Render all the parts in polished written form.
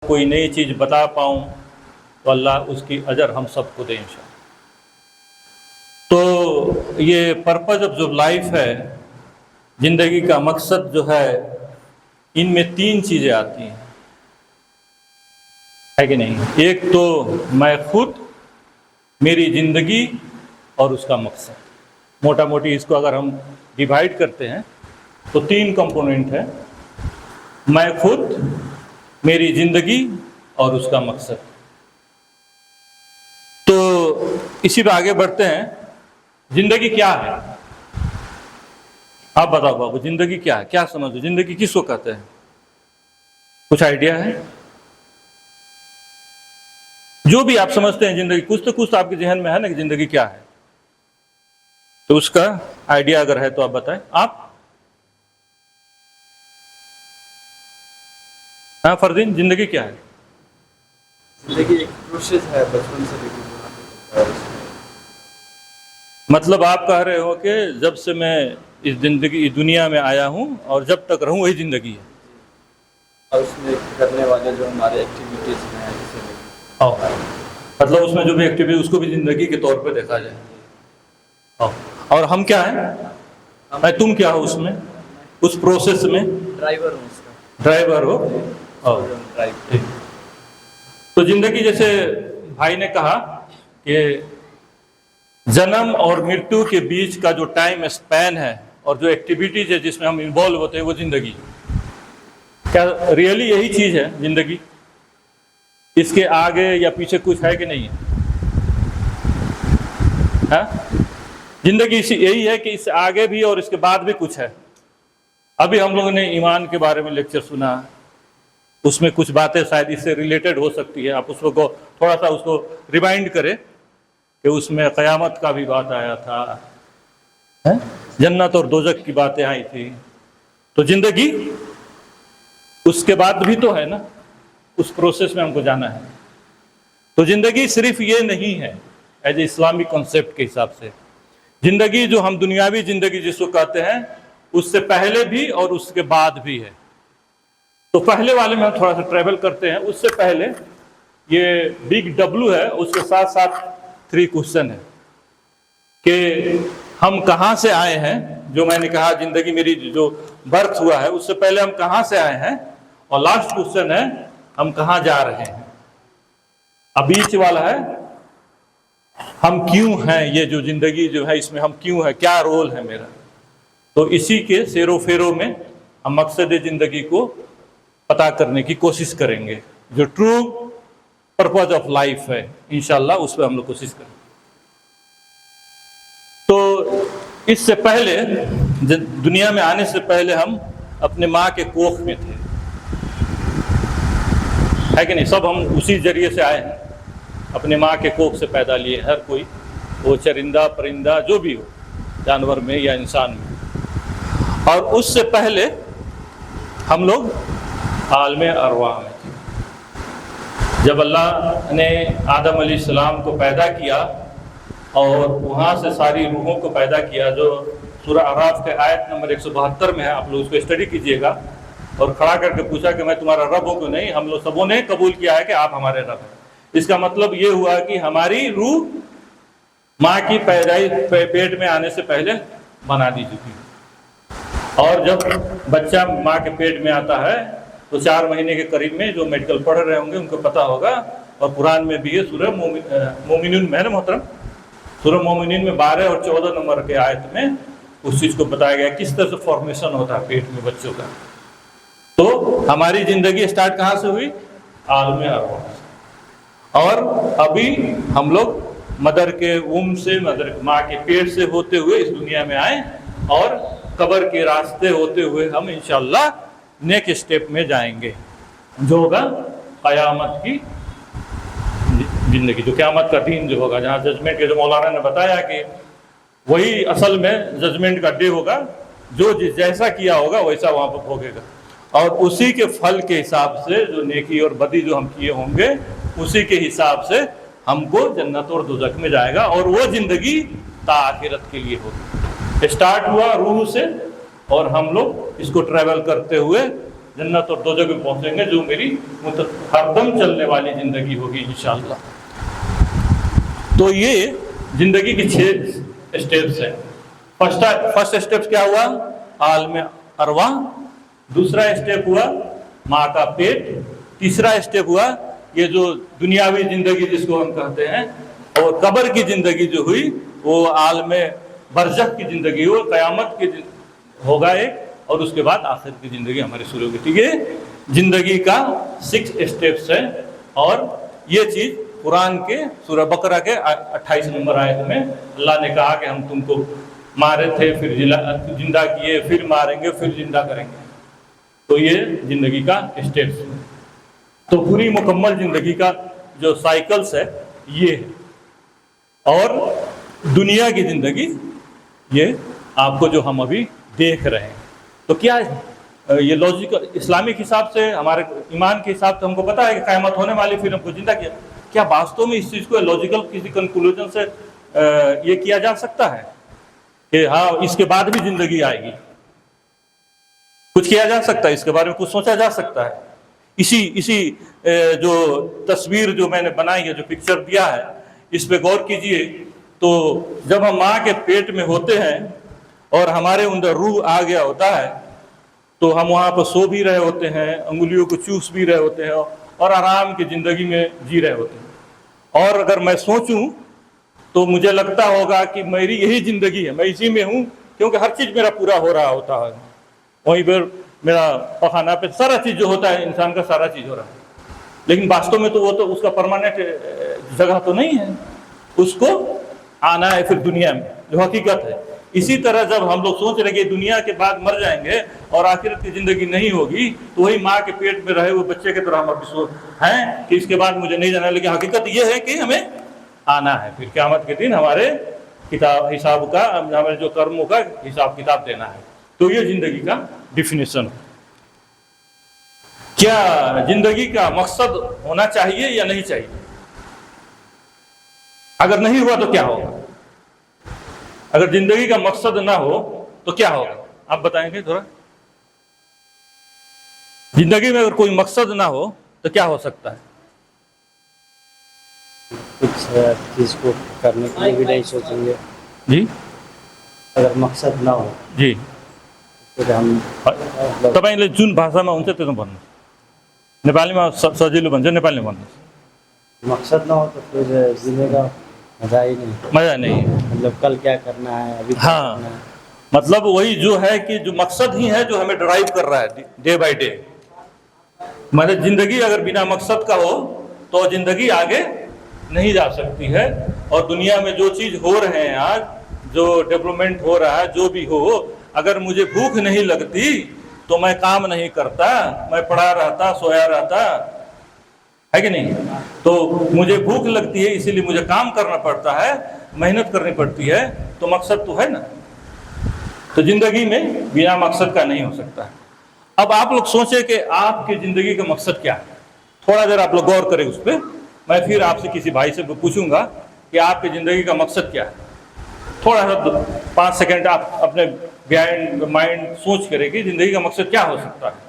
کوئی نئی چیز بتا پاؤں تو اللہ اس کی اجر ہم سب کو دے انشاءاللہ۔ تو یہ پرپز آف جو لائف ہے، زندگی کا مقصد جو ہے، ان میں 3 چیزیں آتی ہیں، ہے کہ نہیں؟ ایک تو میں خود، میری زندگی اور اس کا مقصد۔ موٹا موٹی اس کو اگر ہم ڈیوائڈ کرتے ہیں تو 3 کمپوننٹ ہے، میں خود، میری زندگی اور اس کا مقصد۔ تو اسی پہ آگے بڑھتے ہیں۔ زندگی کیا ہے؟ آپ بتاؤ بابو، زندگی کیا ہے؟ کیا سمجھو زندگی کس کو کہتے ہیں؟ کچھ آئیڈیا ہے؟ جو بھی آپ سمجھتے ہیں زندگی، کچھ تو کچھ آپ کے ذہن میں ہے نا کہ زندگی کیا ہے، تو اس کا آئیڈیا اگر ہے تو آپ بتائیں۔ آپ ہاں فردین، زندگی کیا ہے؟ زندگی ایک پروسیس ہے، بچپن سے لے کے مطلب آپ کہہ رہے ہو کہ جب سے میں اس دنیا میں آیا ہوں اور جب تک رہوں وہی زندگی ہے، اور اس میں کرنے والے جو ہمارے ایکٹیویٹیز ہیں مطلب اس میں جو بھی ایکٹیویٹی اس کو بھی زندگی کے طور پہ دیکھا جائے۔ اور ہم کیا ہیں؟ تم کیا ہو اس میں، اس پروسیس میں؟ ڈرائیور ہوں اس کا، ڈرائیور ہو۔ تو زندگی، جیسے بھائی نے کہا کہ جنم اور مرتیو کے بیچ کا جو ٹائم اسپین ہے اور جو ایکٹیویٹیز ہے جس میں ہم انوالو ہوتے ہیں وہ زندگی۔ کیا ریئلی یہی چیز ہے زندگی؟ اس کے آگے یا پیچھے کچھ ہے کہ نہیں ہے؟ ہاں؟ زندگی یہی ہے کہ اس سے آگے بھی اور اس کے بعد بھی کچھ ہے۔ ابھی ہم لوگوں نے ایمان کے بارے میں لیکچر سنا، اس میں کچھ باتیں شاید اس سے ریلیٹڈ ہو سکتی ہے، آپ اس کو تھوڑا سا اس کو ریمائنڈ کریں کہ اس میں قیامت کا بھی بات آیا تھا، جنت اور دوزخ کی باتیں آئی تھی۔ تو زندگی اس کے بعد بھی تو ہے نا، اس پروسیس میں ہم کو جانا ہے۔ تو زندگی صرف یہ نہیں ہے ایز اے اسلامی کنسیپٹ کے حساب سے۔ زندگی جو ہم دنیاوی زندگی جس کو کہتے ہیں، اس سے پہلے بھی اور اس کے بعد بھی ہے۔ تو پہلے والے میں ہم تھوڑا سا ٹریول کرتے ہیں۔ اس سے پہلے یہ بگ ڈبلو ہے، اس کے ساتھ ساتھ 3 کوشچن ہے کہ ہم کہاں سے آئے ہیں۔ جو میں نے کہا زندگی میری جو برتھ ہوا ہے اس سے پہلے ہم کہاں سے آئے ہیں، اور لاسٹ کوشچن ہے ہم کہاں جا رہے ہیں۔ اب بیچ والا ہے ہم کیوں ہیں، یہ جو زندگی جو ہے اس میں ہم کیوں ہیں، کیا رول ہے میرا۔ تو اسی کے سیر و فیرو میں ہم مقصد زندگی کو پتہ کرنے کی کوشش کریں گے، جو ٹرو پرپز آف لائف ہے انشاءاللہ اس پہ ہم لوگ کوشش کریں۔ تو اس سے پہلے، دنیا میں آنے سے پہلے ہم اپنے ماں کے کوکھ میں تھے، ہے کہ نہیں؟ سب ہم اسی ذریعے سے آئے ہیں، اپنے ماں کے کوکھ سے پیدا لیے ہر کوئی، وہ چرندہ پرندہ جو بھی ہو، جانور میں یا انسان میں۔ اور اس سے پہلے ہم لوگ عالم ارواح میں تھے۔ جب اللہ نے آدم علیہ السلام کو پیدا کیا اور وہاں سے ساری روحوں کو پیدا کیا، جو سورہ اعراف کے آیت نمبر 172 میں ہے، آپ لوگ اس کو اسٹڈی کیجئے گا، اور کھڑا کر کے پوچھا کہ میں تمہارا رب ہوں کہ نہیں، ہم لوگ سبوں نے قبول کیا ہے کہ آپ ہمارے رب ہیں۔ اس کا مطلب یہ ہوا کہ ہماری روح ماں کی پیدائش پیٹ میں آنے سے پہلے بنا دی چکی، اور جب بچہ ماں کے پیٹ میں آتا ہے تو 4 مہینے کے قریب میں، جو میڈیکل پڑھ رہے ہوں گے ان کو پتہ ہوگا، اور قرآن میں بھی یہ سورہ مومنون میں ہے نا محترم، سورہ مومنون میں 12 اور 14 نمبر کے آیت میں اس چیز کو بتایا گیا کس طرح سے فارمیشن ہوتا ہے پیٹ میں بچوں کا۔ تو ہماری زندگی سٹارٹ کہاں سے ہوئی؟ عالم ارواح سے۔ اور ابھی ہم لوگ مدر کے سے، ماں کے پیٹ سے ہوتے ہوئے اس دنیا میں آئے، اور قبر کے راستے ہوتے ہوئے ہم انشاءاللہ نیکسٹ اسٹیپ میں جائیں گے، جو ہوگا قیامت کی زندگی، جو قیامت کا دن جو ہوگا، جہاں ججمنٹ کے، جو مولانا نے بتایا کہ وہی اصل میں ججمنٹ کا ڈے ہوگا، جو جیسا کیا ہوگا ویسا وہاں پر بھوگے گا، اور اسی کے پھل کے حساب سے جو نیکی اور بدی جو ہم کیے ہوں گے اسی کے حساب سے ہم کو جنت اور دوزخ میں جائے گا، اور وہ زندگی تا آخرت کے لیے ہوگی۔ اسٹارٹ ہوا روح سے، اور ہم لوگ اس کو ٹریول کرتے ہوئے जन्नत और दोज़ख में पहुंचेंगे, जो मेरी हरदम चलने वाली ज़िंदगी होगी इंशाअल्लाह। तो ये ज़िंदगी की 6 स्टेप्स हैं। फर्स्ट स्टेप क्या हुआ? आलम अरवा। दूसरा स्टेप हुआ माँ का पेट। तीसरा स्टेप हुआ ये जो दुनियावी ज़िंदगी जिसको हम कहते हैं, और कब्र की ज़िंदगी जो हुई वो आलम बरज़ख की ज़िंदगी हो, क़यामत की होगा एक, और उसके बाद आखिर की ज़िंदगी हमारी शुरू होगी। ठीक है, ज़िंदगी का 6 स्टेप्स है। और ये चीज़ कुरान के सूरह बकरा के 28 नंबर आयत में अल्लाह ने कहा कि हम तुमको मारे थे, फिर जिंदा किए, फिर मारेंगे, फिर जिंदा करेंगे। तो ये ज़िंदगी का स्टेप्स है। तो पूरी मुकम्मल ज़िंदगी का जो साइकिल्स है ये है। और दुनिया की ज़िंदगी ये आपको जो हम अभी देख रहे हैं, तो क्या ये लॉजिकल इस्लामिक हिसाब से, हमारे ईमान के हिसाब से हमको पता है कि क़यामत होने वाली, फिर हमको जिंदा किया। क्या वास्तव में इस चीज़ को लॉजिकल किसी कंक्लूजन से ये किया जा सकता है कि हाँ इसके बाद भी ज़िंदगी आएगी? कुछ किया जा सकता है इसके बारे में, कुछ सोचा जा सकता है? इसी जो तस्वीर जो मैंने बनाई है, जो पिक्चर दिया है, इस पे गौर कीजिए। तो जब हम माँ के पेट में होते हैं और हमारे अंदर रूह आ गया होता है, तो हम वहाँ पर सो भी रहे होते हैं, अंगुलियों को चूस भी रहे होते हैं और आराम की ज़िंदगी में जी रहे होते हैं। और अगर मैं सोचूं तो मुझे लगता होगा कि मेरी यही ज़िंदगी है, मैं इसी में हूँ, क्योंकि हर चीज़ मेरा पूरा हो रहा होता है। वहीं पर मेरा पखाना पे सारा चीज़ जो होता है, इंसान का सारा चीज़ हो रहा है। लेकिन वास्तव में तो वो तो उसका परमानेंट जगह तो नहीं है, उसको आना है फिर दुनिया में, जो हकीकत है। इसी तरह जब हम लोग सोच रहे कि दुनिया के बाद मर जाएंगे और आखिरत की ज़िंदगी नहीं होगी, तो वही माँ के पेट में रहे हुए बच्चे की तरह हम अभी हैं कि इसके बाद मुझे नहीं जाना। लेकिन हकीकत ये है कि हमें आना है, फिर क़यामत के दिन हमारे हिसाब का, हमारे जो कर्मों का हिसाब किताब देना है। तो ये ज़िंदगी का डिफिनेशन। क्या ज़िंदगी का मकसद होना चाहिए या नहीं चाहिए? अगर नहीं हुआ तो क्या होगा? अगर ज़िंदगी का मकसद ना हो तो क्या होगा? आप बताएंगे थोड़ा। ज़िंदगी में अगर कोई मकसद ना हो तो क्या हो सकता है? कुछ चीज़ को करने के लिए भी नहीं सोचेंगे जी, अगर मकसद ना हो जी। फिर हम तपाईँले जुन भाषामा हुन्छ त्यसमा भन्नुहोस्। नेपालीमा सजिलो भन्छ, नेपालीमा भन्नुहोस्। मकसद ना हो तो फिर जीने का मजा ही नहीं। मजा नहीं है। मतलब कल क्या करना है, अभी क्या हाँ, करना है। मतलब वही जो है कि जो मकसद ही है जो हमें ड्राइव कर रहा है डे बाय डे। मतलब ज़िंदगी अगर बिना मकसद का हो तो ज़िंदगी आगे नहीं जा सकती है। और दुनिया में जो चीज़ हो रहे हैं आज, जो डेवलपमेंट हो रहा है, जो भी हो, अगर मुझे भूख नहीं लगती तो मैं काम नहीं करता, मैं पड़ा रहता, सोया रहता, है कि नहीं? तो मुझे भूख लगती है, इसीलिए मुझे काम करना पड़ता है, मेहनत करनी पड़ती है, तो मकसद तो है ना। तो ज़िंदगी में बिना मकसद का नहीं हो सकता है। अब आप लोग सोचें कि आपकी ज़िंदगी का मकसद क्या है। थोड़ा देर आप लोग गौर करें उस पर। मैं फिर आपसे किसी भाई से पूछूंगा कि आपकी ज़िंदगी का मकसद क्या है। थोड़ा सा 5 सेकंड आप अपने बिहाइंड माइंड सोच करें कि ज़िंदगी का मकसद क्या हो सकता है।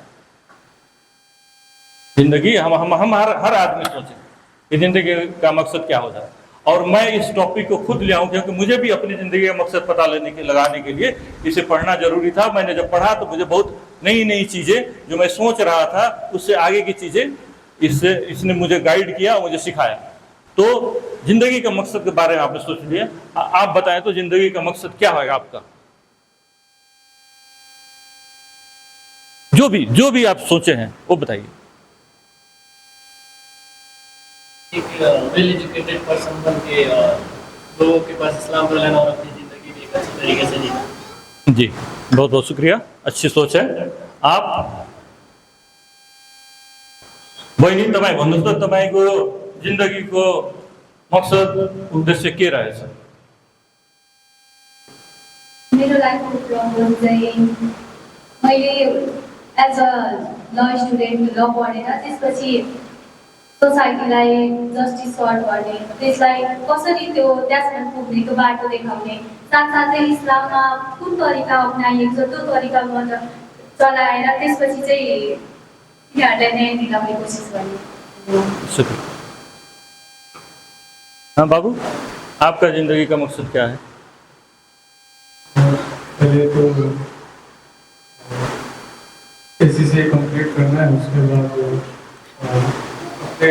ज़िंदगी हम हर आदमी सोचें कि ज़िंदगी का मकसद क्या हो जाए। और मैं इस टॉपिक को खुद ले आऊँ क्योंकि मुझे भी अपनी ज़िंदगी का मकसद पता लगाने के लिए इसे पढ़ना जरूरी था। मैंने जब पढ़ा तो मुझे बहुत नई चीज़ें जो मैं सोच रहा था उससे आगे की चीज़ें इसने मुझे गाइड किया, मुझे सिखाया। तो ज़िंदगी का मकसद के बारे में आपने सोच लिया। आप बताएं तो ज़िंदगी का मकसद क्या होगा आपका? जो भी आप सोचे हैं वो बताइए। एक वेल एजुकेटेड पर्सन बन के लोगों के पास इस्लाम को लेना और अपनी ज़िंदगी भी एक अच्छे तरीके से जीना। जी, बहुत बहुत शुक्रिया, अच्छी सोच है। आप बहिनी तपाईँ भन्नुहोस् त, तपाईँको जिन्दगीको मकसद उद्देश्य के रहेछ? मेरो लाइफको प्रब्लम चाहिँ मैले एज अ ल स्टुडेन्ट ल पढेर त्यसपछि सोसाइटीलाई जस्टिस सर्भ गर्ने, त्यसलाई कसरी त्यो त्यसमा पुग्नेको बाटो देखाउने, साथसाथै इस्लाममा कुन तरिका अप्नाइएको छ त्यो तरिकाबाट चलाएर त्यसपछि चाहिँ तिनीहरूलाई न्याय दिलाउने कोसिस गर्ने। शुक्रिया। हाँ बाबू, आपका ज़िंदगी का मकसद क्या है? पहले तो एससीसी कंप्लीट करना है, उसके बाद अपने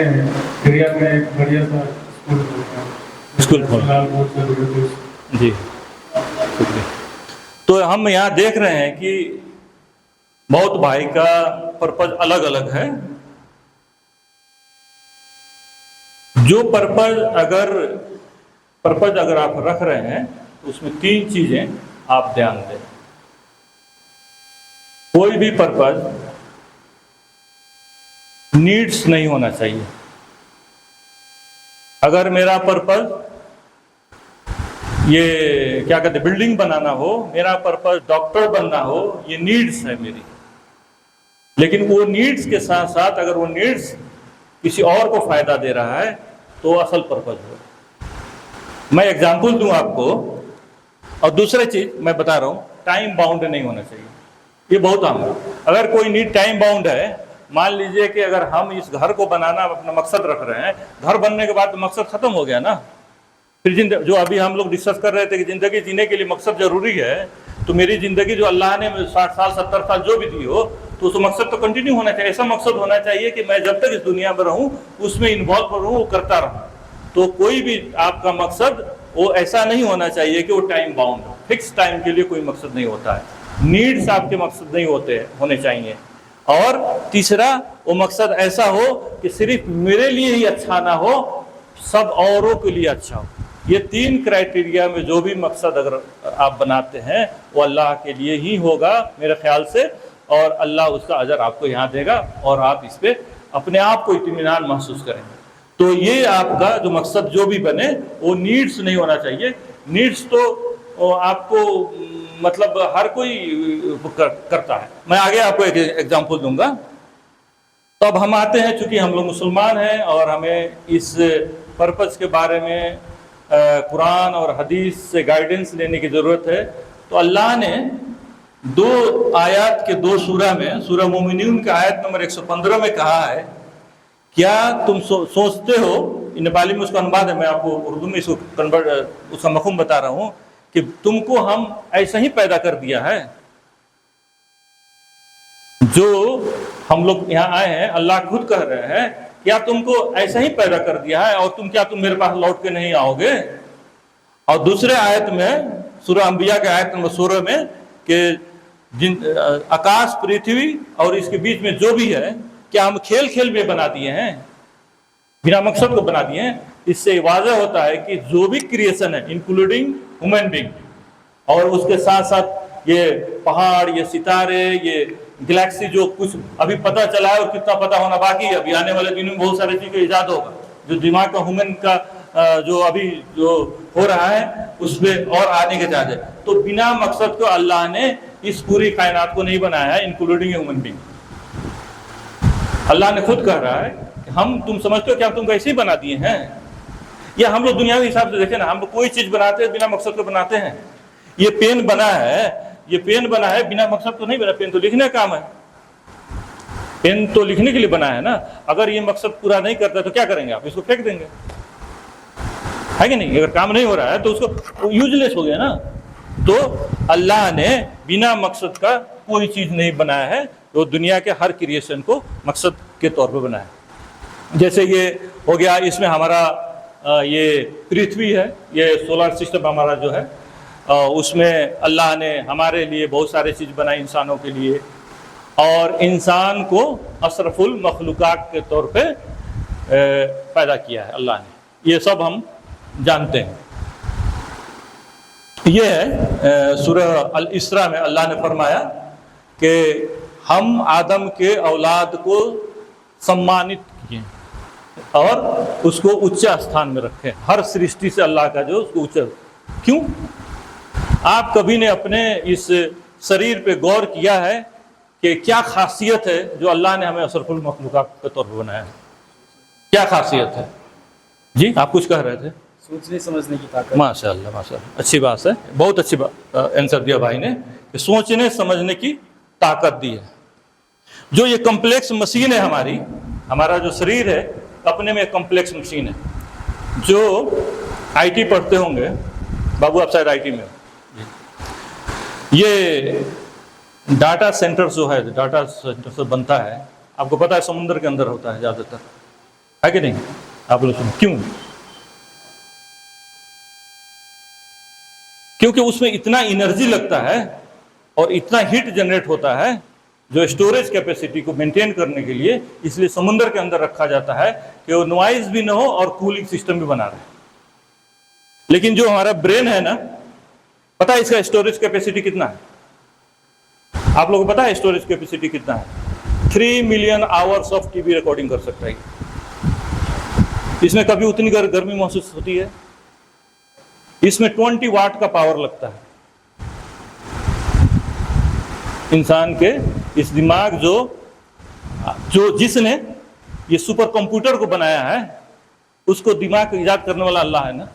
एरिया में एक बढ़िया सा स्कूल खोलना है। बहुत जरूरी है। जी शुक्रिया। तो हम यहाँ देख रहे हैं कि बहुत भाई का पर्पज अलग अलग है। जो पर्पज अगर आप रख रहे हैं तो उसमें 3 चीजें आप ध्यान दें। कोई भी पर्पज नीड्स नहीं होना चाहिए। अगर मेरा पर्पज ये क्या कहते हैं बिल्डिंग बनाना हो, मेरा पर्पज डॉक्टर बनना हो, ये नीड्स है मेरी। लेकिन वो नीड्स के साथ साथ अगर वो नीड्स किसी और को फायदा दे रहा है तो असल पर्पज हो। मैं एग्जांपल दूं आपको। और दूसरी चीज मैं बता रहा हूं, टाइम बाउंड नहीं होना चाहिए। ये बहुत आम है। अगर कोई नीड टाइम बाउंड है, मान लीजिए कि अगर हम इस घर को बनाना अपना मकसद रख रहे हैं, घर बनने के बाद तो मकसद खत्म हो गया ना। फिर जो अभी हम लोग डिस्कस कर रहे थे कि जिंदगी जीने के लिए मकसद जरूरी है, तो मेरी जिंदगी जो अल्लाह ने 60 साल 70 साल जो भी दी हो, तो उस मकसद तो कंटिन्यू होना चाहिए। ऐसा मकसद होना चाहिए कि मैं जब तक इस दुनिया में रहूं उसमें इन्वॉल्व रहूं, वो करता रहूं। तो कोई भी आपका मकसद वो ऐसा नहीं होना चाहिए कि वो टाइम बाउंड हो। फिक्स टाइम के लिए कोई मकसद नहीं होता है। नीड्स आपके मकसद नहीं होने चाहिए। और तीसरा, वो मकसद ऐसा हो कि सिर्फ मेरे लिए ही अच्छा ना हो, सब औरों के लिए अच्छा हो। ये 3 क्राइटेरिया में जो भी मकसद अगर आप बनाते हैं वो अल्लाह के लिए ही होगा मेरे ख्याल से, और अल्लाह उसका अजर आपको यहाँ देगा और आप इस पे अपने आप को इत्मीनान महसूस करेंगे। तो ये आपका जो मकसद जो भी बने वो नीड्स नहीं होना चाहिए। नीड्स तो आपको मतलब हर कोई करता है। मैं आगे आपको एक एग्जांपल दूंगा। तो अब हम आते हैं, चूंकि हम लोग मुसलमान हैं और हमें इस पर्पस के बारे में कुरान और हदीस से गाइडेंस लेने की ज़रूरत है। तो अल्लाह ने 2 आयत के 2 सूरा में, सूरा मोमिनीन के आयत नंबर 115 में कहा है, क्या तुम सोचते हो, नेपाली में उसका अनुवाद है, मैं आपको उर्दू में इसको उसका मफ़हूम बता रहा हूँ, कि तुमको हम ऐसा ही पैदा कर दिया है। जो हम लोग यहाँ आए हैं, अल्लाह खुद कह रहे हैं, क्या तुमको ऐसा ही पैदा कर दिया है और तुम मेरे पास लौट के नहीं आओगे। और दूसरे आयत में, सूरह अंबिया के आयत नंबर 16 में, कि आकाश पृथ्वी और इसके बीच में जो भी है, क्या हम खेल खेल में बना दिए हैं, बिना मकसद को बना दिए हैं। इससे वाज़ह होता है कि जो भी क्रिएशन है, इंक्लूडिंग ह्यूमन बीइंग, और उसके साथ साथ ये पहाड़, ये सितारे, ये गैलेक्सी जो कुछ अभी पता चला है और कितना पता होना बाकी है, अभी आने वाले दिनों में बहुत सारी चीज़ें ईजाद होगा। जो दिमाग का ह्यूमन का जो अभी जो हो रहा है उसमें और आने के चार्ज है। तो बिना मकसद को अल्लाह ने इस पूरी कायनात को नहीं बनाया है, इंक्लूडिंग ह्यूमन बीइंग। अल्लाह ने खुद कह रहा है कि तुम समझते हो क्या तुमको ऐसे ही बना दिए हैं। या हम लोग दुनियावी हिसाब से देखें ना, हम लोग कोई चीज़ बनाते हैं बिना मकसद को बनाते हैं। ये पेन बना है बिना मकसद तो नहीं बना। पेन तो लिखने का काम है, पेन तो लिखने के लिए बना है ना। अगर ये मकसद पूरा नहीं करता तो क्या करेंगे आप? इसको फेंक देंगे, है कि नहीं? अगर काम नहीं हो रहा है तो उसको यूजलेस हो गया ना। तो अल्लाह ने बिना मकसद का कोई चीज़ नहीं बनाया है। तो दुनिया के हर क्रिएशन को मकसद के तौर पर बनाया। जैसे ये हो गया, इसमें हमारा ये पृथ्वी है, ये सोलर सिस्टम हमारा जो है, उसमें अल्लाह ने हमारे लिए बहुत सारे चीज़ बनाई इंसानों के लिए, और इंसान को अशरफुल मखलूक़ात के तौर पे पैदा किया है अल्लाह ने। ये सब हम जानते हैं। ये है सूरह अल इसरा में अल्लाह ने फरमाया कि हम आदम के औलाद को सम्मानित किए और उसको उच्च स्थान में रखे। हर सृष्टि से अल्लाह का जो उसको उच्च। क्यों? आप कभी ने अपने इस शरीर पे गौर किया है कि क्या खासियत है जो अल्लाह ने हमें अशरफुल मखलूक़ात के तौर पर बनाया है? क्या खासियत है जी? आप कुछ कह रहे थे। सोचने समझने की ताकत। माशाअल्लाह माशाअल्लाह, अच्छी बात है, बहुत अच्छी आंसर दिया भाई ने कि सोचने समझने की ताकत दी है। जो ये कॉम्प्लेक्स मशीन है हमारा जो शरीर है अपने में कॉम्प्लेक्स मशीन है। जो आईटी पढ़ते होंगे, बाबू आप शायद आईटी में हो, ये डाटा सेंटर जो है, डाटा सेंटर से बनता है, आपको पता है समुद्र के अंदर होता है ज़्यादातर, है कि नहीं? आप लोग सुनो क्यों? क्योंकि उसमें इतना एनर्जी लगता है और इतना हीट जनरेट होता है जो स्टोरेज कैपेसिटी को मेंटेन करने के लिए, इसलिए समुद्र के अंदर रखा जाता है कि वो नॉइज भी ना हो और कूलिंग सिस्टम भी बना रहे। लेकिन जो हमारा ब्रेन है ना, पता है इसका स्टोरेज कैपेसिटी कितना है? आप लोगों को पता है स्टोरेज कैपेसिटी कितना है? 3 million hours of TV recording कर सकता है। इसमें कभी उतनी गर्मी महसूस होती है? इसमें 20 वाट का पावर लगता है। इंसान के इस दिमाग जो जिसने ये सुपर कंप्यूटर को बनाया है, उसको दिमाग ईजाद करने वाला अल्लाह है ना।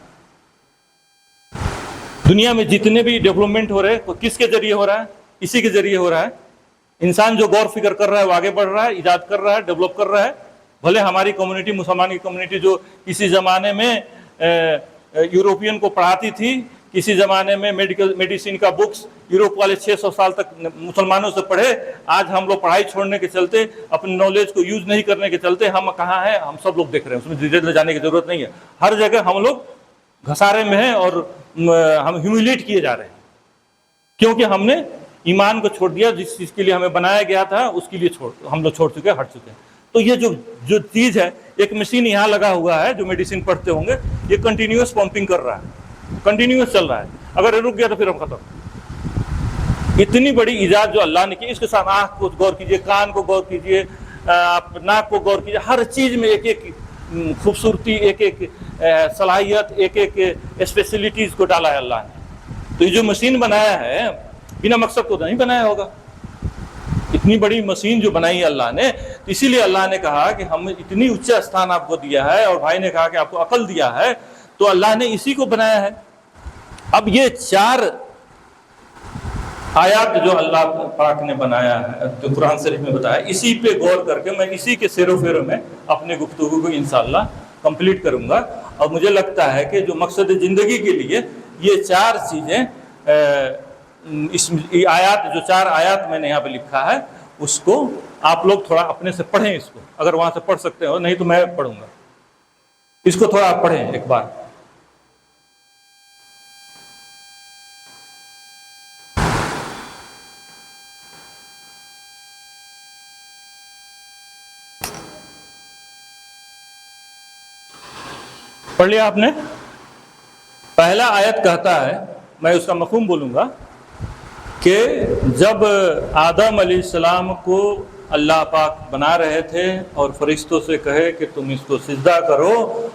दुनिया में जितने भी डेवलपमेंट हो रहे हैं, किसके जरिए हो रहा है? इसी के जरिए हो रहा है। इंसान जो गौर फिक्र कर रहा है, वो आगे बढ़ रहा है, ईजाद कर रहा है, डेवलप कर रहा है। भले हमारी कम्युनिटी, मुसलमान की कम्युनिटी जो किसी ज़माने में यूरोपियन को पढ़ाती थी, किसी ज़माने में मेडिसिन का बुक्स यूरोप वाले 600 साल तक मुसलमानों से पढ़े, आज हम लोग पढ़ाई छोड़ने के चलते, अपनी नॉलेज को यूज़ नहीं करने के चलते हम कहाँ हैं? हम सब लोग देख रहे हैं, उसमें डिटेल जाने की ज़रूरत नहीं है। हर जगह हम लोग घसारे में हैं और हम ह्यूमिलेट किए जा रहे हैं, क्योंकि हमने ईमान को छोड़ दिया। जिस चीज़ के लिए हमें बनाया गया था उसके लिए हम लोग छोड़ चुके हैं, हट चुके हैं। तो ये जो चीज़ है, एक मशीन यहाँ लगा हुआ है, जो मेडिसिन पढ़ते होंगे, ये कंटिन्यूस पंपिंग कर रहा है, कंटिन्यूस चल रहा है। अगर रुक गया तो फिर हम खत्म। इतनी बड़ी इजाद जो अल्लाह ने की, इसके साथ आँख को गौर कीजिए, कान को गौर कीजिए, आप नाक को गौर कीजिए, हर चीज़ में एक एक खूबसूरती, एक एक सलाहियत, एक एक स्पेशलिटीज़ को डाला है अल्लाह ने। तो ये जो मशीन बनाया है, बिना मकसद को नहीं बनाया होगा। इतनी बड़ी मशीन जो बनाई है अल्लाह ने, इसीलिए अल्लाह ने कहा कि हम इतनी ऊंचा स्थान आपको दिया है, और भाई ने कहा कि आपको अकल दिया है, तो अल्लाह ने इसी को बनाया है। अब ये 4 आयत जो अल्लाह पाक ने बनाया है, तो कुरान शरीफ में बताया, इसी पे गौर करके मैं इसी के सेरो फेरो में अपने गुफ्तगू को इंशाअल्लाह कंप्लीट करूंगा। और मुझे लगता है कि जो मकसद ज़िंदगी के लिए ये 4 चीज़ें, इस आयत, जो 4 आयत मैंने यहाँ पे लिखा है, उसको आप लोग थोड़ा अपने से पढ़ें। इसको अगर वहाँ से पढ़ सकते हो, नहीं तो मैं पढ़ूंगा। इसको थोड़ा आप पढ़ें एक बार। पढ़ लिया आपने? पहला आयत कहता है, मैं उसका मफ़हूम बोलूँगा, कि जब आदम अलैहिस्सलाम को अल्लाह पाक बना रहे थे और फरिश्तों से कहे कि तुम इसको सिजदा करो,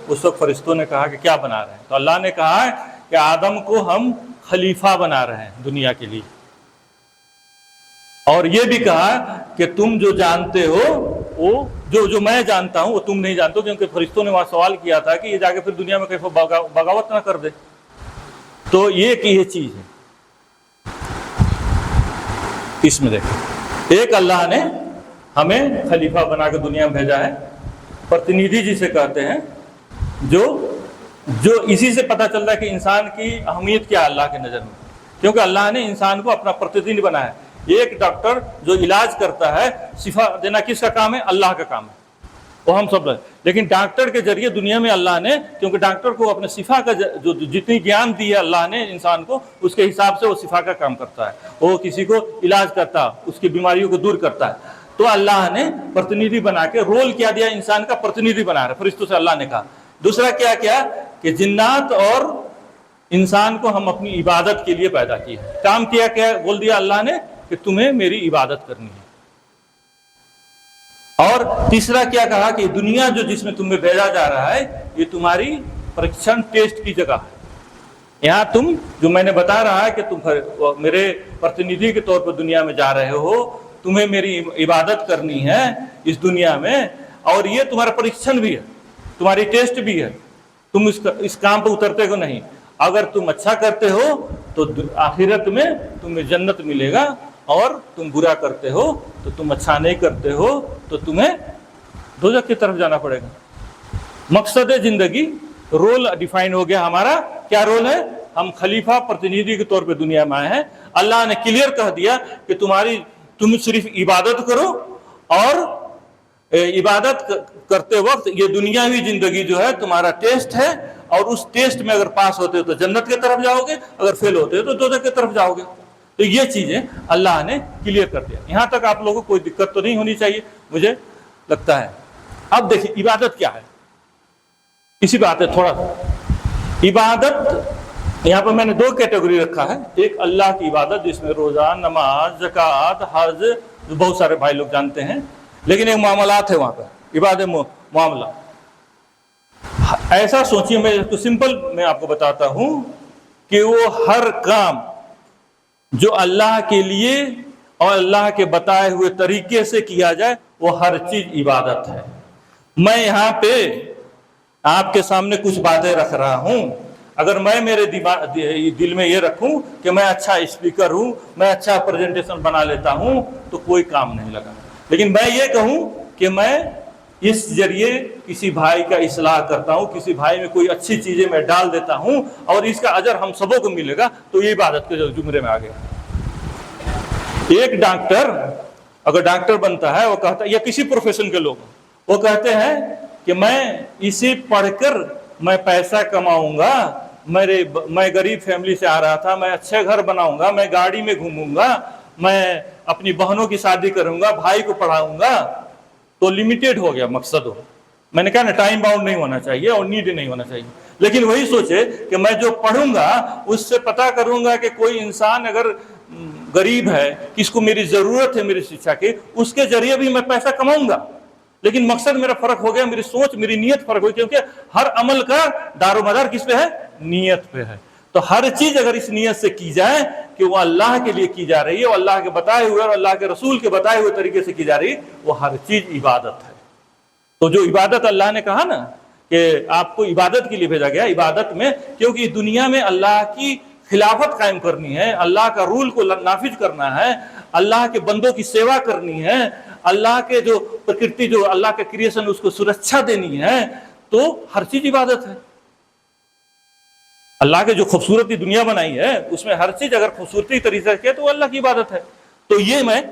उस वक्त फरिश्तों ने कहा कि क्या बना रहे हैं? तो अल्लाह ने कहा है कि आदम को हम खलीफा बना रहे हैं दुनिया के लिए। और ये भी कहा कि तुम जो जानते हो, वो जो मैं जानता हूं वो तुम नहीं जानते हो, क्योंकि फरिश्तों ने वहां सवाल किया था कि ये जाके फिर दुनिया में कहीं बगावत ना कर दे। तो ये चीज है। इसमें देखो, एक अल्लाह ने हमें खलीफा बना के दुनिया में भेजा है, प्रतिनिधि जिसे कहते हैं, जो इसी से पता चलता है कि इंसान की अहमियत क्या है अल्लाह के नज़र में, क्योंकि अल्लाह ने इंसान को अपना प्रतिनिधि बनाया है। एक डॉक्टर जो इलाज करता है, शिफा देना किसका काम है? अल्लाह का काम है, वो हम सब। लेकिन डॉक्टर के जरिए दुनिया में अल्लाह ने, क्योंकि डॉक्टर को अपने शिफा का जो जितनी ज्ञान दी है अल्लाह ने इंसान को, उसके हिसाब से वो शिफा का काम करता है। वो किसी को इलाज करता है, उसकी बीमारियों को दूर करता है। तो अल्लाह ने प्रतिनिधि बना के रोल क्या दिया? इंसान का प्रतिनिधि बना रहा है फरिश्तों से अल्लाह ने कहा। दूसरा क्या किया कि जिन्नात और इंसान को हम अपनी इबादत के लिए पैदा किया। काम किया क्या? बोल दिया अल्लाह ने कि तुम्हें मेरी इबादत करनी है। और तीसरा क्या कहा कि दुनिया जो जिसमें तुम्हें भेजा जा रहा है, ये तुम्हारी परीक्षण टेस्ट की जगह है। यहाँ तुम, जो मैंने बता रहा है कि तुम मेरे प्रतिनिधि के तौर पर दुनिया में जा रहे हो, तुम्हें मेरी इबादत करनी है इस दुनिया में, और ये तुम्हारा परीक्षण भी है, तुम्हारी टेस्ट भी है। तुम इस काम पर उतरते हो नहीं। अगर तुम अच्छा करते हो तो आखिरत में तुम्हें जन्नत मिलेगा, اور तुम बुरा करते हो तो तुम अच्छा नहीं करते हो तो तुम्हें दोजख की तरफ जाना पड़ेगा। मकसद जिंदगी, रोल डिफाइन हो गया हमारा। क्या रोल है? हम खलीफा प्रतिनिधि के तौर पे दुनिया में आए हैं। अल्लाह ने क्लियर कह दिया कि तुम सिर्फ इबादत करो, और इबादत करते वक्त ये दुनियावी जिंदगी जो है तुम्हारा टेस्ट है, और उस टेस्ट में अगर पास होते हो तो जन्नत की तरफ जाओगे, अगर फेल होते हो तो दोजख की तरफ जाओगे। तो ये चीजें अल्लाह ने क्लियर कर दिया। यहाँ तक आप लोगों को कोई दिक्कत तो नहीं होनी चाहिए, मुझे लगता है। अब देखिए इबादत क्या है, इसी बात है थोड़ा सा। इबादत यहाँ पर मैंने 2 कैटेगरी रखा है। एक अल्लाह की इबादत जिसमें रोजा, नमाज, ज़कात, हज, बहुत सारे भाई लोग जानते हैं, लेकिन एक मामलात है वहाँ पर, इबादत मामला। ऐसा सोचिए, मैं इसको सिंपल मैं आपको बताता हूँ कि वो हर काम जो अल्लाह के लिए और अल्लाह के बताए हुए तरीके से किया जाए, वो हर चीज इबादत है। मैं यहाँ पे आपके सामने कुछ बातें रख रहा हूँ, अगर मैं मेरे दिल में ये रखूं कि मैं अच्छा स्पीकर हूँ, मैं अच्छा प्रेजेंटेशन बना लेता हूँ, तो कोई काम नहीं लगा। लेकिन मैं ये कहूँ कि मैं इस जरिए किसी भाई का इस्लाह करता हूँ, किसी भाई में कोई अच्छी चीजें मैं डाल देता हूँ, और इसका अजर हम सबों को मिलेगा, तो ये इबादत के जुमरे में आ गया। एक डॉक्टर अगर डॉक्टर बनता है, वो कहता है, या किसी प्रोफेशन के लोग वो कहते हैं कि मैं इसे पढ़कर मैं पैसा कमाऊंगा, मैं गरीब फैमिली से आ रहा था, मैं अच्छे घर बनाऊंगा, मैं गाड़ी में घूमूंगा, मैं अपनी बहनों की शादी करूंगा, भाई को पढ़ाऊंगा। तो लिमिटेड हो गया मकसद हो। मैंने कहा ना, टाइम बाउंड नहीं होना चाहिए और नीड नहीं होना चाहिए। लेकिन वही सोचे कि मैं जो पढ़ूंगा उससे पता करूंगा कि कोई इंसान अगर गरीब है, किसको मेरी जरूरत है मेरी शिक्षा की, उसके जरिए भी मैं पैसा कमाऊंगा। लेकिन मकसद मेरा फर्क हो गया, मेरी सोच, मेरी नीयत फर्क हुई, क्योंकि हर अमल का दारोमदार किस पे है? नीयत पे है। तो हर चीज अगर इस नीयत से की जाए कि वो अल्लाह के लिए की जा रही है, वो अल्लाह के बताए हुए और अल्लाह के रसूल के बताए हुए तरीके से की जा रही है, वो हर चीज इबादत है। तो जो इबादत अल्लाह ने कहा ना कि आपको इबादत के लिए भेजा गया, इबादत में, क्योंकि दुनिया में अल्लाह की खिलाफत कायम करनी है, अल्लाह का रूल को नाफिज करना है, अल्लाह के बंदों की सेवा करनी है, अल्लाह के जो प्रकृति, जो अल्लाह के क्रिएशन, उसको सुरक्षा देनी है, तो हर चीज इबादत है। अल्लाह के जो खूबसूरती दुनिया बनाई है, उसमें हर चीज अगर खूबसूरती तरीके से तो अल्लाह की इबादत है। तो ये मैं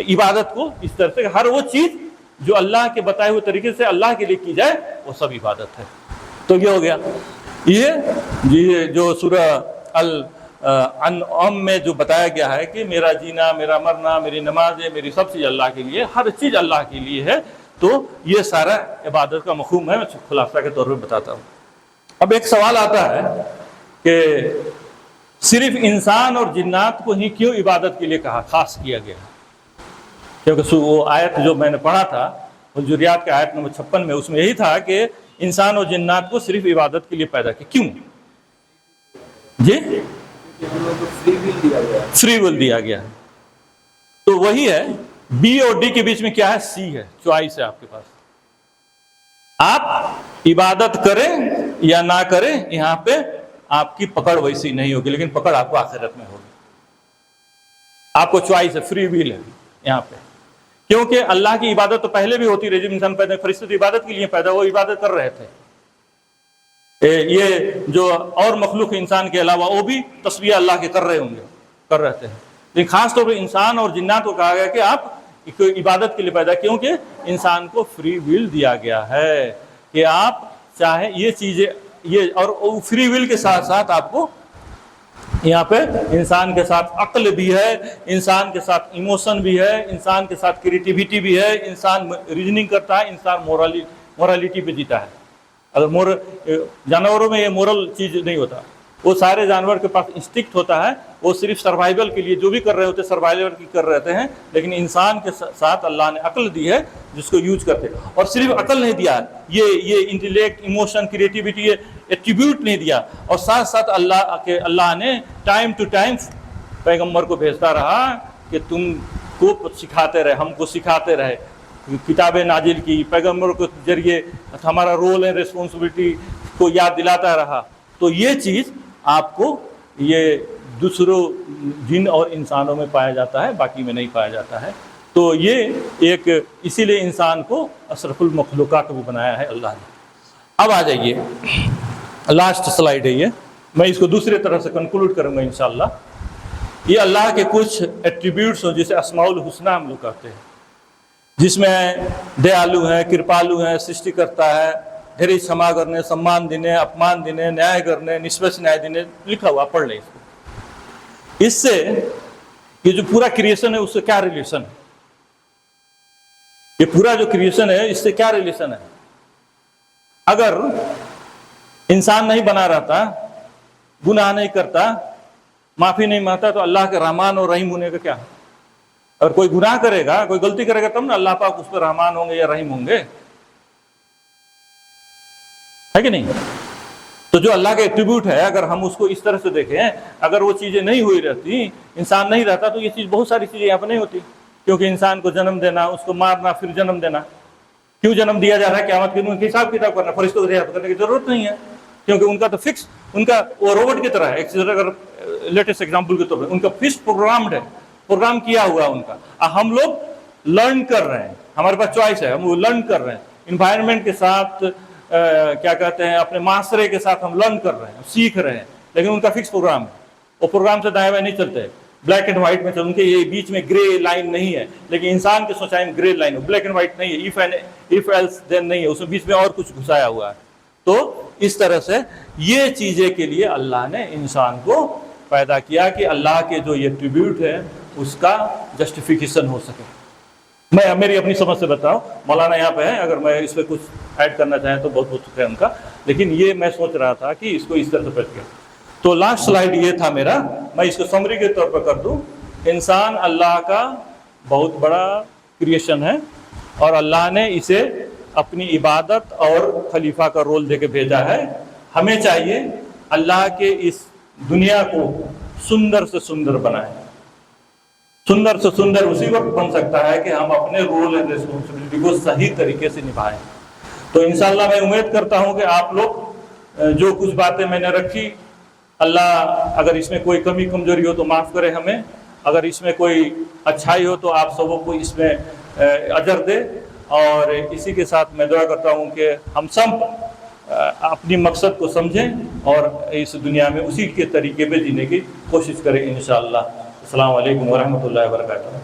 इबादत को इस तरह से, हर वो चीज जो अल्लाह के बताए हुए तरीके से अल्लाह के लिए की जाए, वो सब इबादत है। तो ये हो गया। ये जो सूरह अल-अनआम में जो बताया गया है कि मेरा जीना, मेरा मरना, मेरी नमाजें, मेरी सब चीज अल्लाह के लिए, हर चीज अल्लाह के लिए है, तो ये सारा इबादत का मफहूम है। मैं खुलासा के तौर पर बताता हूँ। अब एक सवाल आता है कि सिर्फ इंसान और जिन्नात को ही क्यों इबादत के लिए कहा, खास किया गया? क्योंकि वो आयत जो मैंने पढ़ा था, हुजूरियात के आयत नंबर 56 में, उसमें यही था कि इंसान और जिन्नात को सिर्फ इबादत के लिए पैदा किया। क्यों जी? फ्री विल दिया गया है। तो वही है, बी और डी के बीच में क्या है? सी है, चॉइस है आपके पास। आप इबादत करें या ना करें, यहां पे आपकी पकड़ वैसी नहीं होगी, लेकिन पकड़ आपको आखिरत में होगी। आपको चॉइस है, फ्री विल है यहाँ पे। क्योंकि अल्लाह की इबादत तो पहले भी होती रही, जब इंसान पैदा, फरिश्ते तो इबादत के लिए पैदा, वो इबादत कर रहे थे। ये जो और मखलूक इंसान के अलावा वो भी तस्बीह अल्लाह के कर रहे होंगे, कर रहे थे। लेकिन खास तौर पर इंसान और जिन्नात को कहा गया कि आप इबादत के लिए पैदा, क्योंकि इंसान को फ्री विल दिया गया है कि आप चाहे ये चीजें, ये और फ्री विल के साथ साथ आपको यहाँ पे इंसान के साथ अक्ल भी है, इंसान के साथ इमोशन भी है, इंसान के साथ क्रिएटिविटी भी है, इंसान रीजनिंग करता है, इंसान मोरालिटी पे जीता है। अगर जानवरों में ये मोरल चीज नहीं होता, वो सारे जानवर के पास इंस्टिक्ट होता है, वो सिर्फ सर्वाइवल के लिए जो भी कर रहे होते सर्वाइवल की कर रहे हैं। लेकिन इंसान के साथ अल्लाह ने अक्ल दी है जिसको यूज करते हैं। और सिर्फ अक्ल नहीं दिया, ये इंटेलेक्ट, इमोशन, क्रिएटिविटी, ये एट्रीब्यूट नहीं दिया, और साथ साथ अल्लाह ने टाइम टू टाइम पैगम्बर को भेजता रहा कि तुमको सिखाते रहे, हमको सिखाते रहे, किताबें नाजिल की, पैगम्बर के जरिए हमारा रोल है, रिस्पॉन्सिबिलिटी को याद दिलाता रहा। तो ये चीज़ आपको ये दूसरों जिन और इंसानों में पाया जाता है, बाकी में नहीं पाया जाता है। तो ये एक, इसीलिए इंसान को अशरफुल मखलूक़ात भी बनाया है अल्लाह ने। अब आ जाइए, लास्ट स्लाइड है ये, मैं इसको दूसरे तरह से कंक्लूड करूँगा इंशाअल्लाह। ये अल्लाह के कुछ एट्रीब्यूट्स हैं जिसे अस्माउल हुस्ना हम लोग कहते हैं, जिसमें दयालु है, कृपालु है, सृष्टि करता है, ढेरी क्षमा करने, सम्मान देने, अपमान देने, न्याय करने, निष्पक्ष न्याय देने, लिखा हुआ, पढ़ लें इसको। इससे ये जो पूरा क्रिएशन है उससे क्या रिलेशन है, ये पूरा जो क्रिएशन है इससे क्या रिलेशन है। अगर इंसान नहीं बना रहता, गुनाह नहीं करता, माफी नहीं मांगता, तो अल्लाह के रहमान और रहीम होने का क्या है। अगर कोई गुनाह करेगा, कोई गलती करेगा, तब ना अल्लाह पाक उस पर रहमान होंगे या रहीम होंगे, है कि नहीं। तो जो अल्लाह के एट्रीब्यूट है, अगर हम उसको इस तरह से देखें, अगर वो चीज़ें नहीं हुई रहती, इंसान नहीं रहता, तो ये चीज़, बहुत सारी चीज़ें यहाँ पर नहीं होती। क्योंकि इंसान को जन्म देना, उसको मारना, फिर जन्म देना, क्यों जन्म दिया जा रहा है, क़यामत के दिन उनके हिसाब किताब करना, फरिश्तों को रियायत करने की जरूरत नहीं है, क्योंकि उनका तो फिक्स, उनका वो रोबोट की तरह है। अगर लेटेस्ट एग्जाम्पल के तौर पर उनका फिक्स प्रोग्राम्ड है, प्रोग्राम किया हुआ उनका। हम लोग लर्न कर रहे हैं, हमारे पास चॉइस है, हम वो लर्न कर रहे हैं, इन्वायरमेंट के साथ, क्या कहते हैं, अपने माशरे के साथ हम लर्न कर रहे हैं, सीख रहे हैं, लेकिन उनका फिक्स प्रोग्राम है। वो प्रोग्राम से दाएं बाएं नहीं चलते, ब्लैक एंड व्हाइट में चलते, उनके ये बीच में ग्रे लाइन नहीं है। लेकिन इंसान की सोचाई में ग्रे लाइन है, ब्लैक एंड व्हाइट नहीं है, इफ एल्स देन नहीं है, उसमें बीच में और कुछ घुसाया हुआ है। तो इस तरह से ये चीज़ें के लिए अल्लाह ने इंसान को पैदा किया कि अल्लाह के जो ये एट्रीब्यूट है उसका जस्टिफिकेशन हो सके। मैं मेरी अपनी समझ से बताऊं, मौलाना यहाँ पे है, अगर मैं इस पर कुछ ऐड करना चाहें तो बहुत बहुत शुक्रिया उनका, लेकिन ये मैं सोच रहा था कि इसको इस तरह से पेश किया। तो लास्ट स्लाइड ये था मेरा, मैं इसको समरी के तौर पर कर दूं। इंसान अल्लाह का बहुत बड़ा क्रिएशन है और अल्लाह ने इसे अपनी इबादत और खलीफा का रोल देके भेजा है। हमें चाहिए अल्लाह के इस दुनिया को सुंदर से सुंदर बनाएं। सुंदर से सुंदर उसी वक्त बन सकता है कि हम अपने रोल एंड रिस्पॉन्सिबिलिटी को सही तरीके से निभाएं। तो इंशाल्लाह मैं उम्मीद करता हूं कि आप लोग जो कुछ बातें मैंने रखी, अल्लाह अगर इसमें कोई कमी कमजोरी हो तो माफ़ करे हमें, अगर इसमें कोई अच्छाई हो तो आप सबों को इसमें अजर दे। और इसी के साथ मैं दुआ करता हूँ कि हम सब अपनी मकसद को समझें और इस दुनिया में उसी के तरीके पे जीने की कोशिश करें इंशाअल्लाह। अस्सलाम वालेकुम वरहमतुल्लाहि वबरकातुहू।